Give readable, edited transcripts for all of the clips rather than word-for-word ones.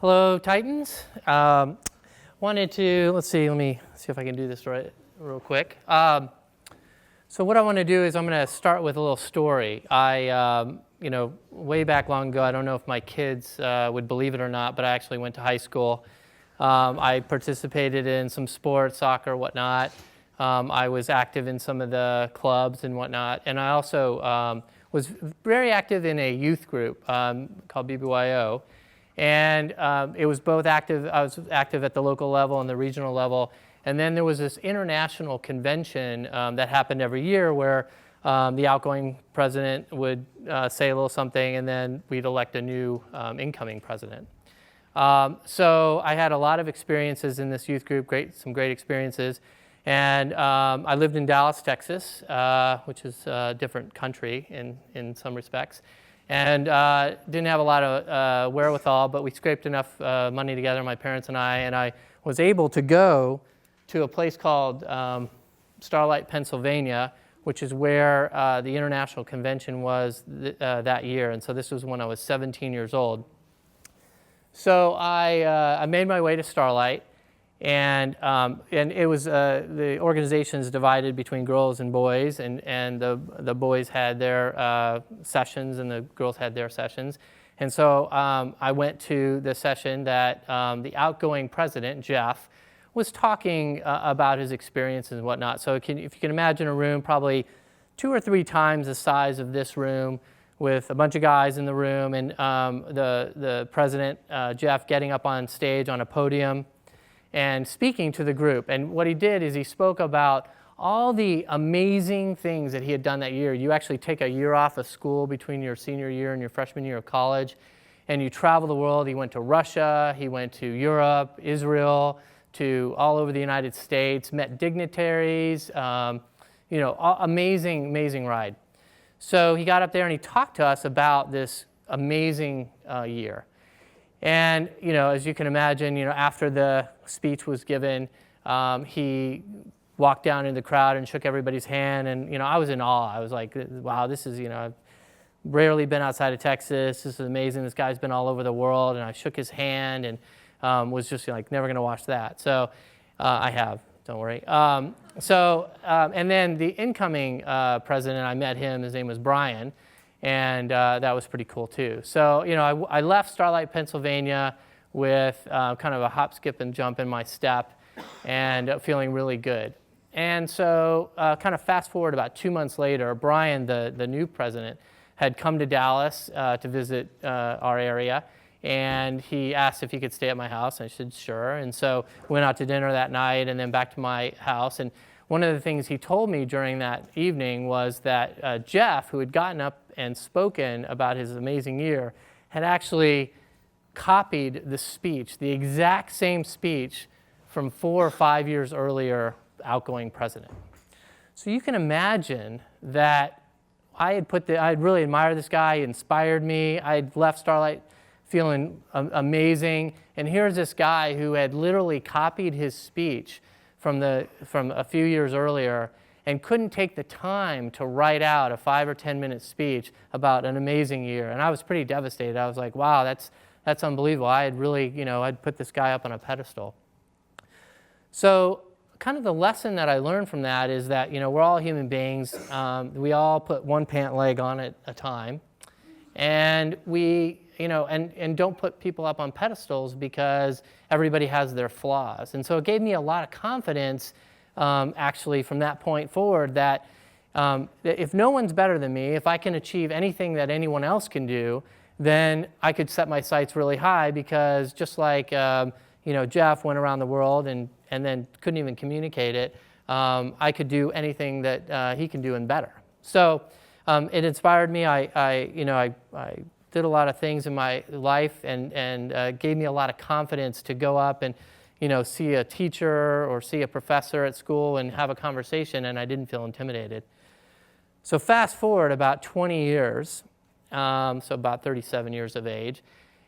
Hello, Titans. Wanted to, let me see if I can do this right real quick. So what I want to do is I'm going to start with a little story. Way back long ago, I don't know if my kids would believe it or not, but I actually went to high school. I participated in some sports, soccer, whatnot. I was active in some of the clubs and whatnot. And I also was very active in a youth group called BBYO. And it was both active, I was active at the local level and the regional level. And then there was this international convention that happened every year where the outgoing president would say a little something, and then we'd elect a new incoming president. So I had a lot of experiences in this youth group, some great experiences. And I lived in Dallas, Texas, which is a different country in some respects. And didn't have a lot of wherewithal, but we scraped enough money together, my parents and I was able to go to a place called Starlight, Pennsylvania, which is where the international convention was that year. And so this was when I was 17 years old. So I made my way to Starlight, and it was the organization is divided between girls and boys, and the boys had their sessions and the girls had their sessions. And so I went to the session that the outgoing president, Jeff, was talking about his experiences and whatnot. So if you can imagine a room probably 2 or 3 times the size of this room, with a bunch of guys in the room, and the president, Jeff, getting up on stage on a podium and speaking to the group. And what he did is he spoke about all the amazing things that he had done that year. You actually take a year off of school between your senior year and your freshman year of college, and you travel the world. He went to Russia, he went to Europe, Israel, to all over the United States, met dignitaries, amazing, amazing ride. So he got up there and he talked to us about this amazing year. And, as you can imagine, after the speech was given, he walked down in the crowd and shook everybody's hand. And, I was in awe. I was like, wow, this is, I've rarely been outside of Texas. This is amazing. This guy's been all over the world. And I shook his hand and was just like, never going to watch that. So I have, don't worry. And then the incoming president, I met him. His name was Brian. And that was pretty cool too. So, I left Starlight, Pennsylvania with kind of a hop, skip, and jump in my step and feeling really good. And so kind of fast forward about 2 months later, Brian, the new president, had come to Dallas to visit our area. And he asked if he could stay at my house. And I said, sure. And so we went out to dinner that night and then back to my house. And one of the things he told me during that evening was that Jeff, who had gotten up and spoken about his amazing year, had actually copied the speech, the exact same speech from 4 or 5 years earlier, outgoing president. So you can imagine that I had really admired this guy. He inspired me. I had left Starlight feeling amazing. And here's this guy who had literally copied his speech from a few years earlier and couldn't take the time to write out a 5 or 10 minute speech about an amazing year. And I was pretty devastated. I was like, wow, that's unbelievable. I had really, I'd put this guy up on a pedestal. So kind of the lesson that I learned from that is that, we're all human beings. We all put one pant leg on at a time. And we, and don't put people up on pedestals because everybody has their flaws. And so it gave me a lot of confidence, actually, from that point forward, that if no one's better than me, if I can achieve anything that anyone else can do, then I could set my sights really high, because just like Jeff went around the world and then couldn't even communicate it, I could do anything that he can do and better. So it inspired me. I did a lot of things in my life and gave me a lot of confidence to go up and see a teacher or see a professor at school and have a conversation, and I didn't feel intimidated. So fast forward about 20 years, so about 37 years of age,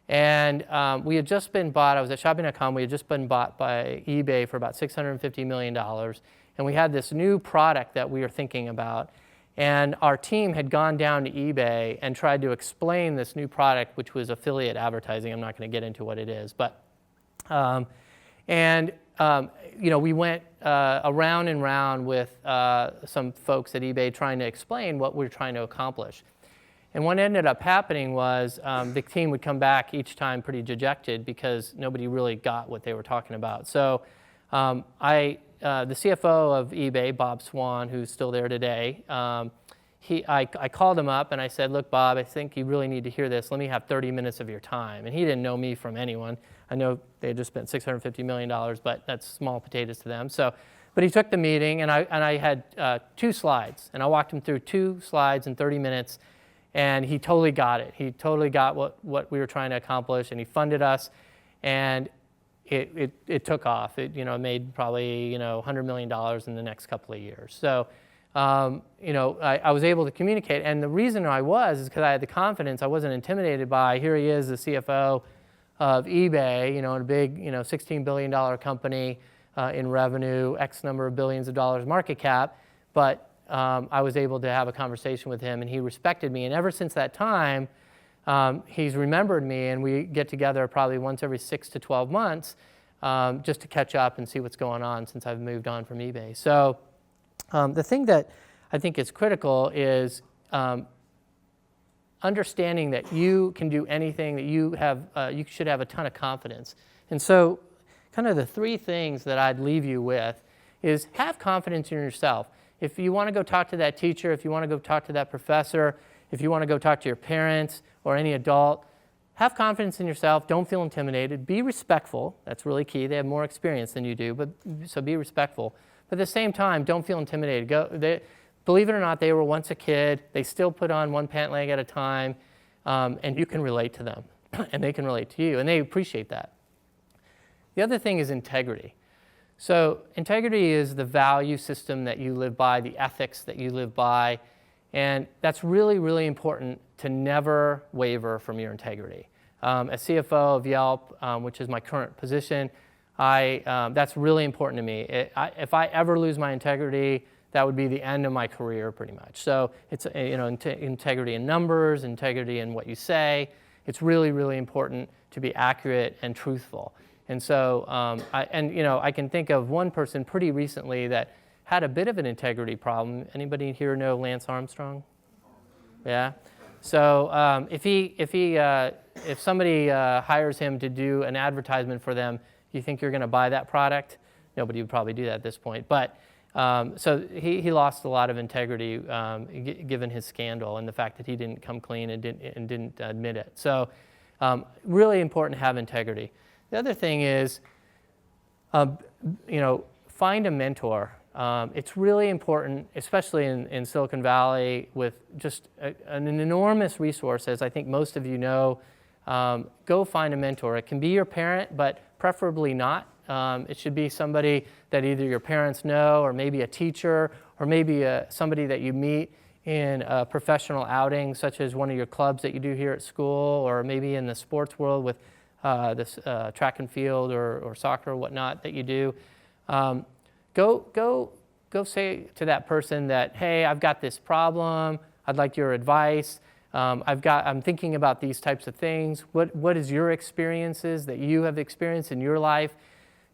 and we had just been bought. I was at Shoppingcom. We had just been bought by eBay for about $650 million, and we had this new product that we were thinking about. And our team had gone down to eBay and tried to explain this new product, which was affiliate advertising. I'm not going to get into what it is, but we went around and round with some folks at eBay trying to explain what we're trying to accomplish. And what ended up happening was the team would come back each time pretty dejected because nobody really got what they were talking about. So the CFO of eBay, Bob Swan, who's still there today, I called him up and I said, look, Bob, I think you really need to hear this. Let me have 30 minutes of your time. And he didn't know me from anyone. I know they had just spent $650 million, but that's small potatoes to them. But he took the meeting, and I had 2 slides. And I walked him through 2 slides in 30 minutes, and he totally got it. He totally got what we were trying to accomplish, and he funded us. And it took off. It made probably $100 million in the next couple of years. So I was able to communicate, and the reason I was is because I had the confidence. I wasn't intimidated by, here he is, the CFO of eBay, in a big $16 billion company in revenue, X number of billions of dollars market cap, but I was able to have a conversation with him, and he respected me. And ever since that time, he's remembered me, and we get together probably once every 6 to 12 months just to catch up and see what's going on since I've moved on from eBay. So the thing that I think is critical is understanding that you can do anything, that you should have a ton of confidence. And so kind of the 3 things that I'd leave you with is have confidence in yourself. If you want to go talk to that teacher, if you want to go talk to that professor, if you want to go talk to your parents or any adult, have confidence in yourself. Don't feel intimidated. Be respectful. That's really key. They have more experience than you do, so be respectful. But at the same time, don't feel intimidated. Believe it or not, they were once a kid. They still put on one pant leg at a time, and you can relate to them, and they can relate to you, and they appreciate that. The other thing is integrity. So integrity is the value system that you live by, the ethics that you live by, and that's really, really important to never waver from your integrity. As CFO of Yelp, which is my current position, that's really important to me. If I ever lose my integrity, that would be the end of my career pretty much. So it's integrity in numbers, integrity in what you say. It's really, really important to be accurate and truthful. And so, I can think of one person pretty recently that had a bit of an integrity problem. Anybody here know Lance Armstrong? Yeah. So if somebody hires him to do an advertisement for them, do you think you're going to buy that product? Nobody would probably do that at this point. But so he lost a lot of integrity given his scandal and the fact that he didn't come clean and didn't admit it. So really important to have integrity. The other thing is, find a mentor. It's really important, especially in Silicon Valley, with just an enormous resource, as I think most of you know. Go find a mentor. It can be your parent, but preferably not. It should be somebody that either your parents know, or maybe a teacher, or maybe somebody that you meet in a professional outing, such as one of your clubs that you do here at school, or maybe in the sports world with this track and field or soccer or whatnot that you do. Go say to that person that, hey, I've got this problem. I'd like your advice. I'm thinking about these types of things. What is your experiences that you have experienced in your life?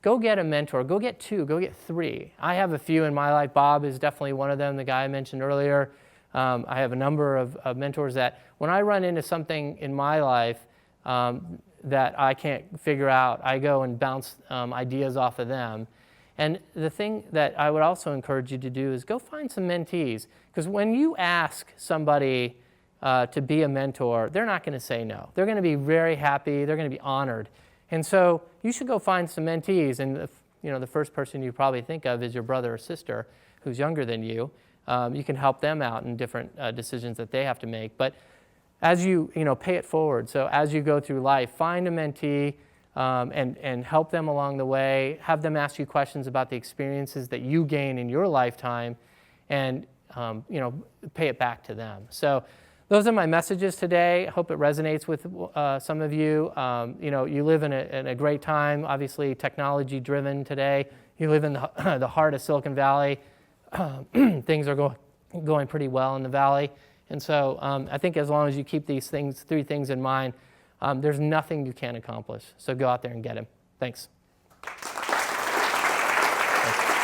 Go get a mentor. Go get 2. Go get 3. I have a few in my life. Bob is definitely one of them, the guy I mentioned earlier. I have a number of mentors that when I run into something in my life that I can't figure out, I go and bounce ideas off of them. And the thing that I would also encourage you to do is go find some mentees. Because when you ask somebody to be a mentor, they're not going to say no. They're going to be very happy. They're going to be honored. And so you should go find some mentees. And the first person you probably think of is your brother or sister who's younger than you. You can help them out in different decisions that they have to make. But as you pay it forward. So as you go through life, find a mentee and help them along the way. Have them ask you questions about the experiences that you gain in your lifetime, and pay it back to them. So those are my messages today. I hope it resonates with some of you. You live in a great time, obviously technology driven today. You live in the heart of Silicon Valley. Things are going pretty well in the Valley. And so I think as long as you keep these things, 3 things in mind, there's nothing you can't accomplish. So go out there and get him. Thanks. Thanks.